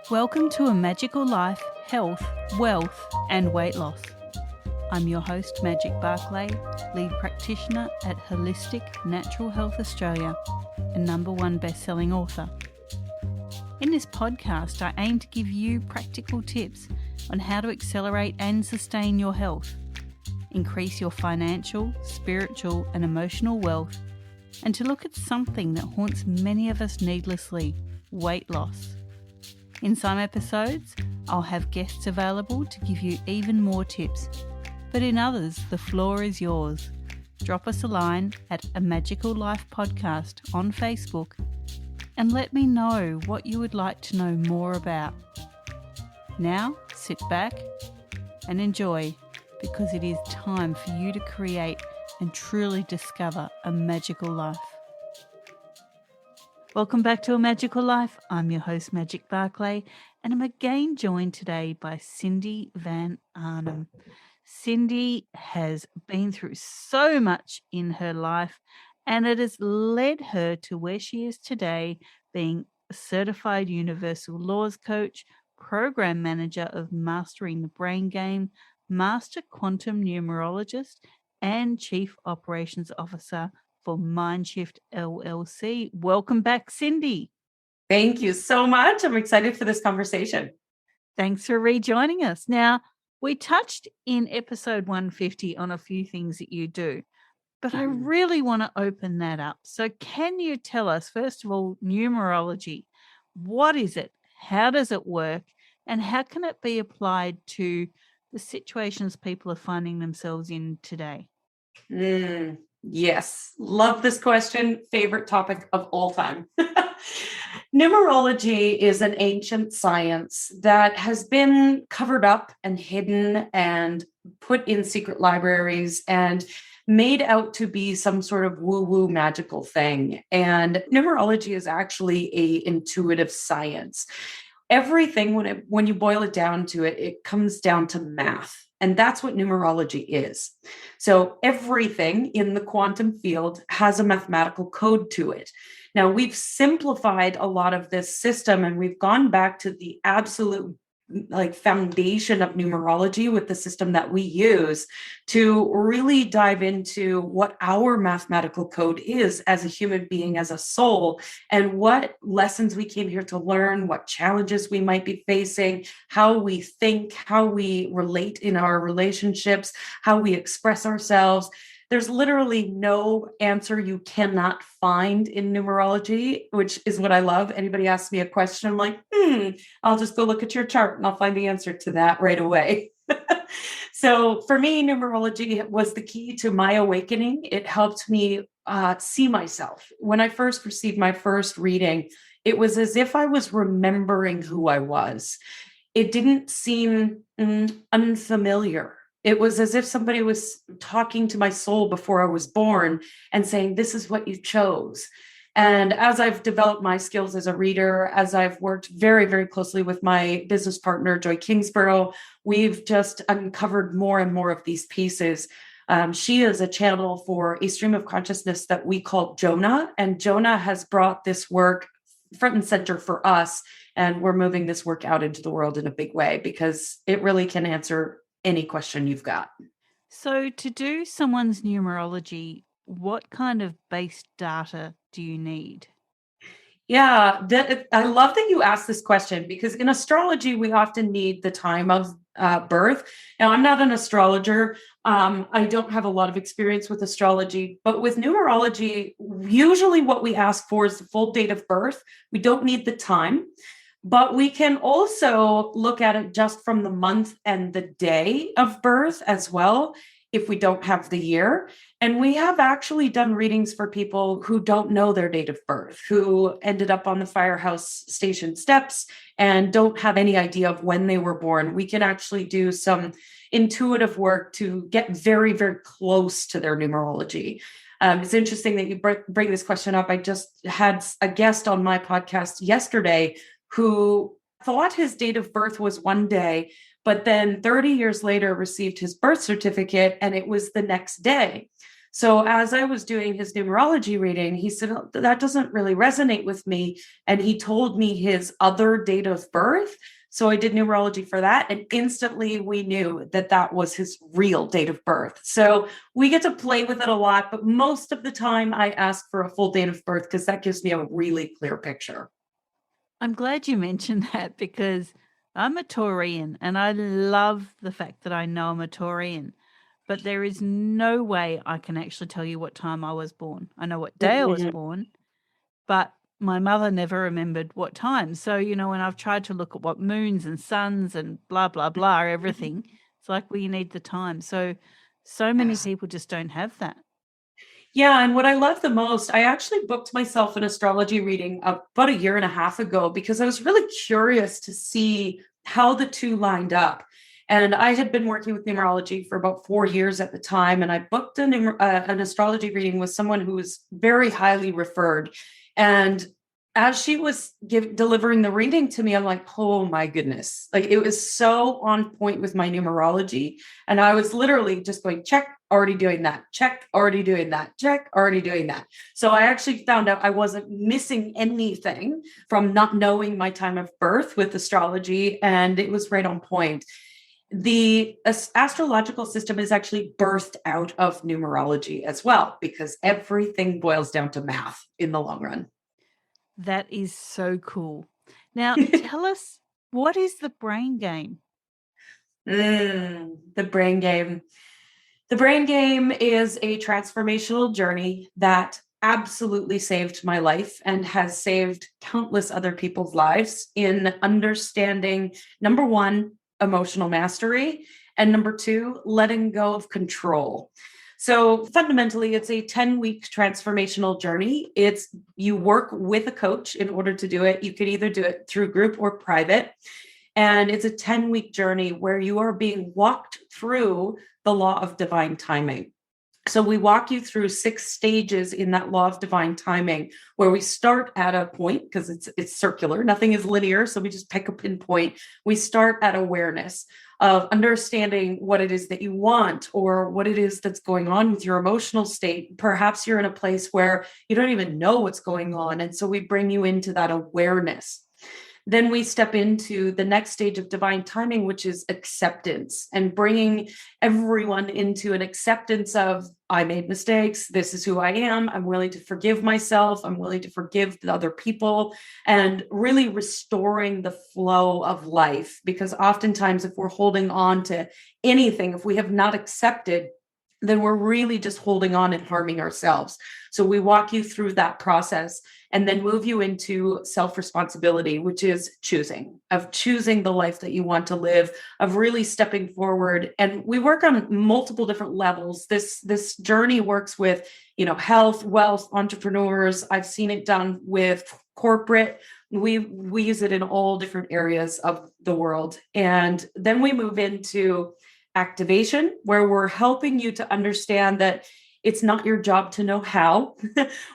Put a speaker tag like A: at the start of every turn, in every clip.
A: Welcome to A Magical Life, Health, Wealth and Weight Loss. I'm your host, Magic Barclay, lead practitioner at Holistic Natural Health Australia and #1 best-selling author. In this podcast, I aim to give you practical tips on how to accelerate and sustain your health, increase your financial, spiritual and emotional wealth, and to look at something that haunts many of us needlessly, weight loss. In some episodes, I'll have guests available to give you even more tips, but in others, the floor is yours. Drop us a line at A Magical Life Podcast on Facebook and let me know what you would like to know more about. Now, sit back and enjoy, because it is time for you to create and truly discover a magical life. Welcome back to A Magical Life. I'm your host, Magic Barclay, and I'm again joined today by Cindy Van Arnam. Cindy has been through so much in her life, and it has led her to where she is today, being a certified universal laws coach, program manager of Mastering the Brain Game, master quantum numerologist, and chief operations officer for Mindshift LLC. Welcome back, Cindy.
B: Thank you so much. I'm excited for this conversation.
A: Thanks for rejoining us. Now, we touched in episode 150 on a few things that you do, but I really want to open that up. So can you tell us, first of all, numerology? What is it? How does it work? And how can it be applied to the situations people are finding themselves in today?
B: Yes, love this question. Favorite topic of all time. Numerology is an ancient science that has been covered up and hidden and put in secret libraries and made out to be some sort of woo-woo magical thing. And numerology is actually an intuitive science. Everything, when you boil it down to it, it comes down to math. And that's what numerology is. So everything in the quantum field has a mathematical code to it. Now, we've simplified a lot of this system, and we've gone back to the absolute foundation of numerology with the system that we use to really dive into what our mathematical code is as a human being, as a soul, and what lessons we came here to learn, what challenges we might be facing, how we think, how we relate in our relationships, how we express ourselves. There's literally no answer you cannot find in numerology, which is what I love. Anybody asks me a question, I'm like, I'll just go look at your chart and I'll find the answer to that right away. So for me, numerology was the key to my awakening. It helped me see myself. When I first received my first reading, it was as if I was remembering who I was. It didn't seem unfamiliar. It was as if somebody was talking to my soul before I was born and saying, this is what you chose. And as I've developed my skills as a reader, as I've worked very, very closely with my business partner, Joy Kingsborough, we've just uncovered more and more of these pieces. She is a channel for a stream of consciousness that we call Jonah. And Jonah has brought this work front and center for us. And we're moving this work out into the world in a big way because it really can answer any question you've got.
A: So to do someone's numerology, what kind of base data do you need?
B: Yeah, I love that you asked this question because in astrology, we often need the time of birth. Now, I'm not an astrologer. I don't have a lot of experience with astrology, but with numerology, usually what we ask for is the full date of birth. We don't need the time. But we can also look at it just from the month and the day of birth as well, if we don't have the year. And we have actually done readings for people who don't know their date of birth, who ended up on the firehouse station steps and don't have any idea of when they were born. We can actually do some intuitive work to get very, very close to their numerology. It's interesting that you bring this question up. I just had a guest on my podcast yesterday who thought his date of birth was one day, but then 30 years later received his birth certificate and it was the next day. So as I was doing his numerology reading, he said, "Oh, that doesn't really resonate with me." And he told me his other date of birth. So I did numerology for that. And instantly we knew that that was his real date of birth. So we get to play with it a lot. But most of the time I ask for a full date of birth because that gives me a really clear picture.
A: I'm glad you mentioned that because I'm a Taurian and I love the fact that I know I'm a Taurian, but there is no way I can actually tell you what time I was born. I know what day I was born, but my mother never remembered what time. So, when I've tried to look at what moons and suns and blah, blah, blah, everything, it's like, well, you need the time. So many
B: Yes.
A: people just don't have that.
B: Yeah, and what I love the most, I actually booked myself an astrology reading about a year and a half ago because I was really curious to see how the two lined up. And I had been working with numerology for about 4 years at the time, and I booked an astrology reading with someone who was very highly referred. And as she was delivering the reading to me, I'm like, oh my goodness. Like it was so on point with my numerology. And I was literally just going, check, already doing that, check, already doing that, check, already doing that. So I actually found out I wasn't missing anything from not knowing my time of birth with astrology. And it was right on point. The astrological system is actually birthed out of numerology as well, because everything boils down to math in the long run.
A: That is so cool. Now, tell us, what is the brain game?
B: The brain game. The brain game is a transformational journey that absolutely saved my life and has saved countless other people's lives in understanding, number one, emotional mastery, and number two, letting go of control. So fundamentally, it's a 10-week transformational journey. You work with a coach in order to do it. You could either do it through group or private. And it's a 10-week journey where you are being walked through the law of divine timing. So we walk you through 6 stages in that law of divine timing, where we start at a point because it's circular. Nothing is linear. So we just pick a pinpoint. We start at awareness of understanding what it is that you want or what it is that's going on with your emotional state. Perhaps you're in a place where you don't even know what's going on. And so we bring you into that awareness. Then we step into the next stage of divine timing, which is acceptance, and bringing everyone into an acceptance of, I made mistakes. This is who I am. I'm willing to forgive myself. I'm willing to forgive the other people, and really restoring the flow of life. Because oftentimes, if we're holding on to anything, if we have not accepted, then we're really just holding on and harming ourselves. So we walk you through that process and then move you into self-responsibility, which is choosing the life that you want to live, of really stepping forward. And we work on multiple different levels. This journey works with, health, wealth, entrepreneurs. I've seen it done with corporate. We use it in all different areas of the world. And then we move into activation, where we're helping you to understand that it's not your job to know how.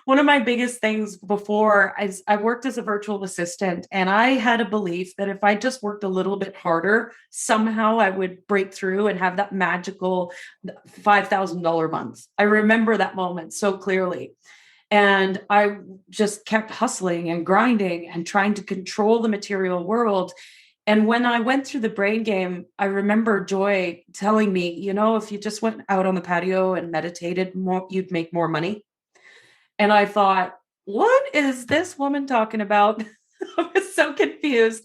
B: One of my biggest things before is I worked as a virtual assistant, and I had a belief that if I just worked a little bit harder, somehow I would break through and have that magical $5,000 month. I remember that moment so clearly. And I just kept hustling and grinding and trying to control the material world. And when I went through the brain game, I remember Joy telling me, if you just went out on the patio and meditated more, you'd make more money. And I thought, what is this woman talking about? I was so confused.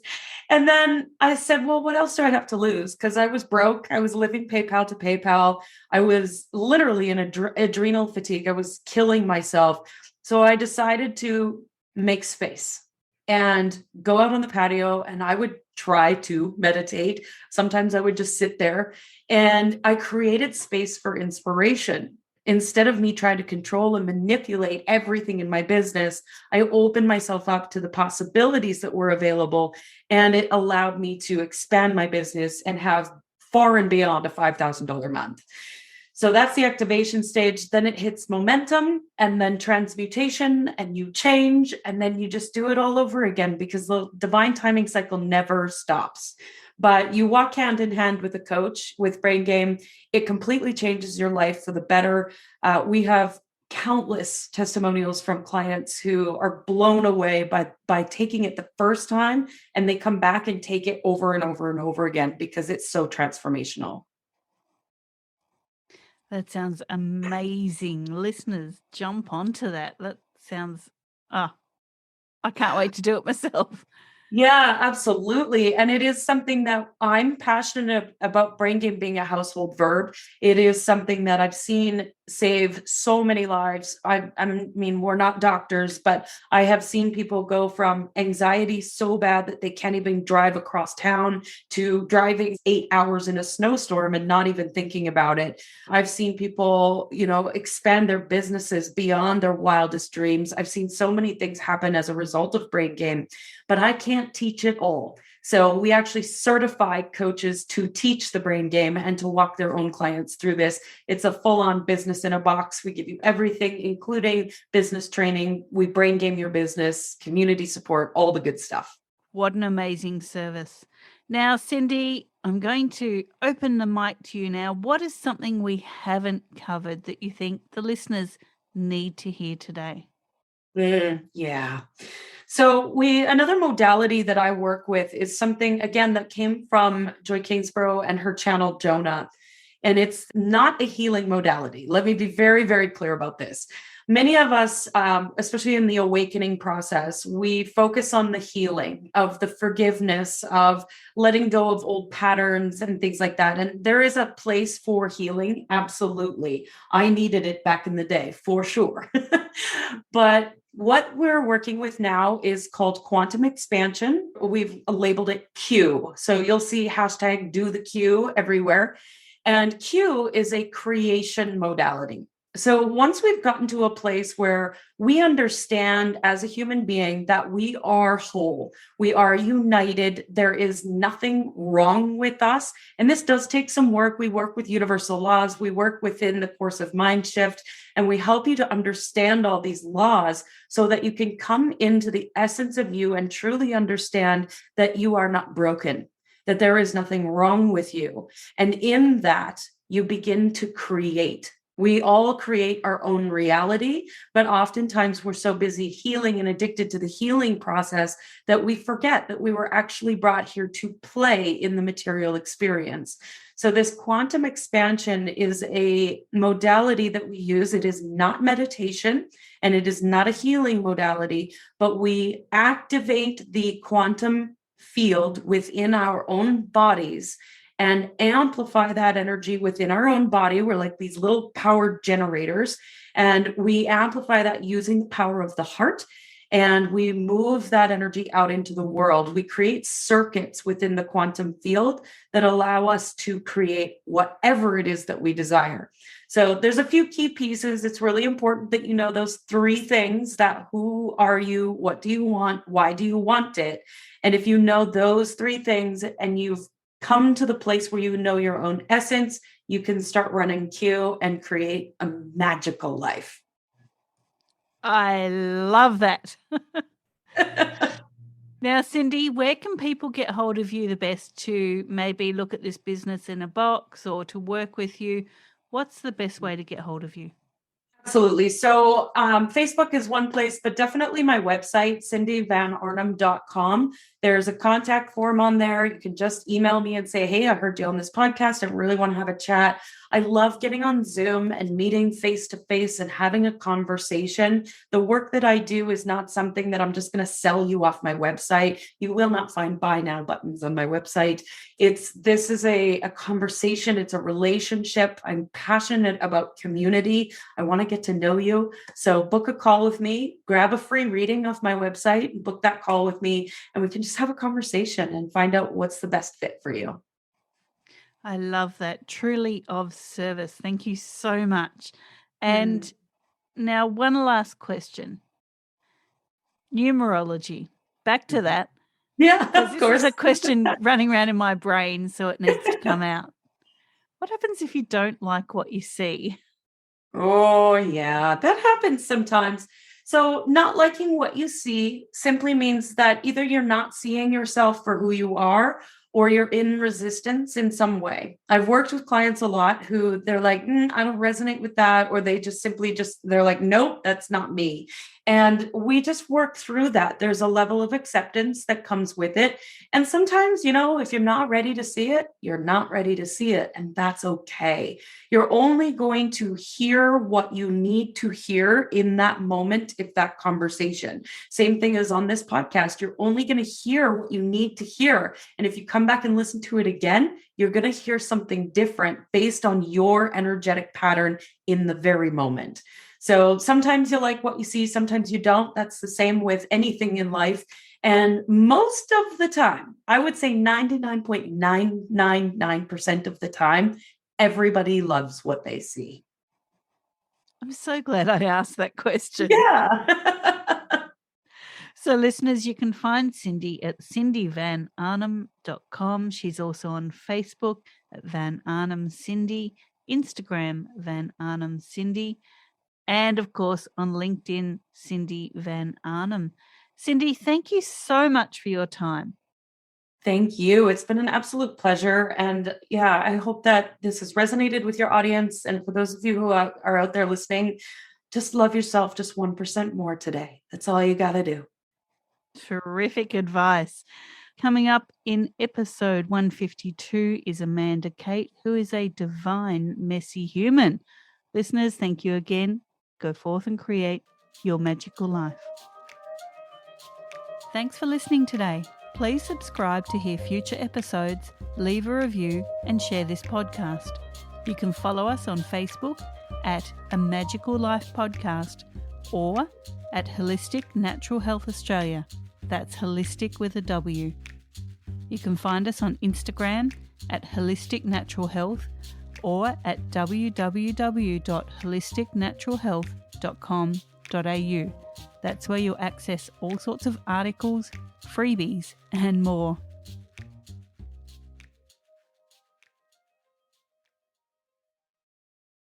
B: And then I said, well, what else do I have to lose? Because I was broke. I was living PayPal to PayPal. I was literally in adrenal fatigue. I was killing myself. So I decided to make space and go out on the patio, and I would try to meditate. Sometimes I would just sit there, and I created space for inspiration. Instead of me trying to control and manipulate everything in my business, I opened myself up to the possibilities that were available, and it allowed me to expand my business and have far and beyond a $5,000 month. So that's the activation stage. Then it hits momentum and then transmutation, and you change, and then you just do it all over again because the divine timing cycle never stops. But you walk hand in hand with a coach with Brain Game. It completely changes your life for the better. We have countless testimonials from clients who are blown away by taking it the first time, and they come back and take it over and over and over again because it's so transformational.
A: That sounds amazing. Listeners, jump onto that. That sounds, I can't wait to do it myself.
B: Yeah, absolutely. And it is something that I'm passionate about. Brain Game being a household verb. It is something that I've seen save so many lives. I mean, we're not doctors, but I have seen people go from anxiety so bad that they can't even drive across town to driving 8 hours in a snowstorm and not even thinking about it. I've seen people, expand their businesses beyond their wildest dreams. I've seen so many things happen as a result of Brain Game, but I can't teach it all. So we actually certify coaches to teach the Brain Game and to walk their own clients through this. It's a full-on business in a box. We give you everything, including business training. We Brain Game your business, community support, all the good stuff.
A: What an amazing service. Now, Cindy, I'm going to open the mic to you now. What is something we haven't covered that you think the listeners need to hear today?
B: Yeah. So another modality that I work with is something, again, that came from Joy Kingsborough and her channel, Jonah. And it's not a healing modality. Let me be very, very clear about this. Many of us, especially in the awakening process, we focus on the healing of the forgiveness of letting go of old patterns and things like that. And there is a place for healing. Absolutely. I needed it back in the day, for sure. But what we're working with now is called quantum expansion. We've labeled it Q. So you'll see hashtag do the Q everywhere. And Q is a creation modality. So once we've gotten to a place where we understand as a human being that we are whole, we are united, there is nothing wrong with us. And this does take some work. We work with universal laws. We work within the course of Mind Shift, and we help you to understand all these laws so that you can come into the essence of you and truly understand that you are not broken, that there is nothing wrong with you. And in that, you begin to create. We all create our own reality, but oftentimes we're so busy healing and addicted to the healing process that we forget that we were actually brought here to play in the material experience. So this quantum expansion is a modality that we use. It is not meditation and it is not a healing modality, but we activate the quantum field within our own bodies and amplify that energy within our own body. We're like these little power generators, and we amplify that using the power of the heart, and we move that energy out into the world. We create circuits within the quantum field that allow us to create whatever it is that we desire. So there's a few key pieces. It's really important that you know those three things: that who are you, what do you want, why do you want it? And if you know those three things and you've come to the place where you know your own essence, you can start running Q and create a magical life.
A: I love that. Now, Cindy, where can people get hold of you the best to maybe look at this business in a box or to work with you? What's the best way to get hold of you?
B: Absolutely. So Facebook is one place, but definitely my website, cindyvanarnam.com. There's a contact form on there. You can just email me and say, hey, I heard you on this podcast. I really want to have a chat. I love getting on Zoom and meeting face to face and having a conversation. The work that I do is not something that I'm just going to sell you off my website. You will not find buy now buttons on my website. This is a conversation. It's a relationship. I'm passionate about community. I want to get to know you. So book a call with me, grab a free reading off my website, book that call with me, and we can just have a conversation and find out what's the best fit for you.
A: I love that. Truly of service. Thank you so much. And now one last question. Numerology. Back to that.
B: Yeah, of course.
A: This is a question running around in my brain, so it needs to come out. What happens if you don't like what you see?
B: Oh, yeah, that happens sometimes. So, not liking what you see simply means that either you're not seeing yourself for who you are or you're in resistance in some way. I've worked with clients a lot who they're like, I don't resonate with that. Or they just simply they're like, nope, that's not me. And we just work through that. There's a level of acceptance that comes with it. And sometimes, if you're not ready to see it, you're not ready to see it. And that's okay. You're only going to hear what you need to hear in that moment, if that conversation. Same thing as on this podcast. You're only going to hear what you need to hear. And if you come back and listen to it again, you're going to hear something different based on your energetic pattern in the very moment. So sometimes you like what you see, sometimes you don't. That's the same with anything in life. And most of the time, I would say 99.999% of the time, everybody loves what they see.
A: I'm so glad I asked that question.
B: Yeah.
A: So, listeners, you can find Cindy at cindyvanarnam.com. She's also on Facebook at Van Arnam Cindy, Instagram Van Arnam Cindy, and of course on LinkedIn, Cindy Van Arnam. Cindy, thank you so much for your time.
B: Thank you. It's been an absolute pleasure. And yeah, I hope that this has resonated with your audience. And for those of you who are out there listening, just love yourself just 1% more today. That's all you got to do.
A: Terrific advice. Coming up in episode 152 is Amanda Kate, who is a divine, messy human. Listeners, thank you again. Go forth and create your magical life. Thanks for listening today. Please subscribe to hear future episodes, leave a review, and share this podcast. You can follow us on Facebook at A Magical Life Podcast or at Holistic Natural Health Australia. That's holistic with a W. You can find us on Instagram at Holistic Natural Health or at www.holisticnaturalhealth.com.au. That's where you'll access all sorts of articles, freebies, and more.